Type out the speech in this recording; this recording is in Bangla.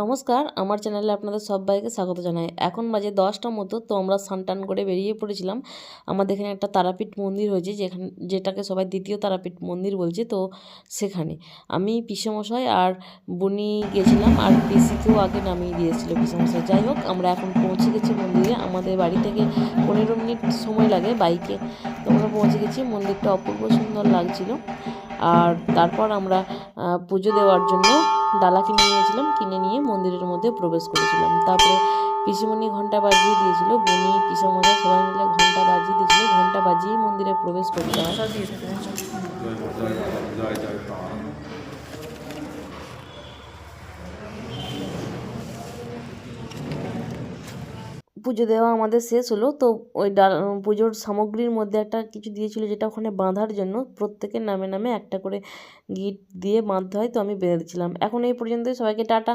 নমস্কার, আমার চ্যানেলে আপনাদের সবাইকে স্বাগত জানাই। এখন বাজে 10টার মতো। তো আমরা স্নান করে বেরিয়ে পড়েছিলাম। আমাদের এখানে একটা তারাপীঠ মন্দির হয়েছে, যেটাকে সবাই দ্বিতীয় তারাপীঠ মন্দির বলছে। তো সেখানে আমি পিসেমশাই আর বুনি গেছিলাম, আর পিসিকেও আগে নামিয়ে দিয়েছিল পিসেমশাই। যাই হোক, আমরা এখন পৌঁছে গেছি মন্দিরে। আমাদের বাড়ি থেকে 15 মিনিট সময় লাগে বাইকে। তো আমরা পৌঁছে গেছি। মন্দিরটা অপূর্ব সুন্দর লাগছিল। আর তারপর আমরা পুজো দেওয়ার জন্য ডালা কিনে নিয়েছিলাম। কিনে নিয়ে মন্দিরের মধ্যে প্রবেশ করেছিলাম। তারপরে পিসিমণি ঘন্টা বাজিয়ে দিয়েছিল, বুনি পিসেমশাই সবাই মিলে ঘন্টা বাজিয়ে দিয়েছিল। ঘন্টা বাজিয়েই মন্দিরে প্রবেশ করতে হয়। পুজো দেওয়া আমাদের শেষ হলো। তো ওই পুজোর সামগ্রীর মধ্যে একটা কিছু দিয়েছিল, যেটা ওখানে বাঁধার জন্য প্রত্যেকের নামে নামে একটা করে গিট দিয়ে বাঁধতে হয়। তো আমি বেঁধে দিচ্ছিলাম। এখন এই পর্যন্তই, সবাইকে টাটা।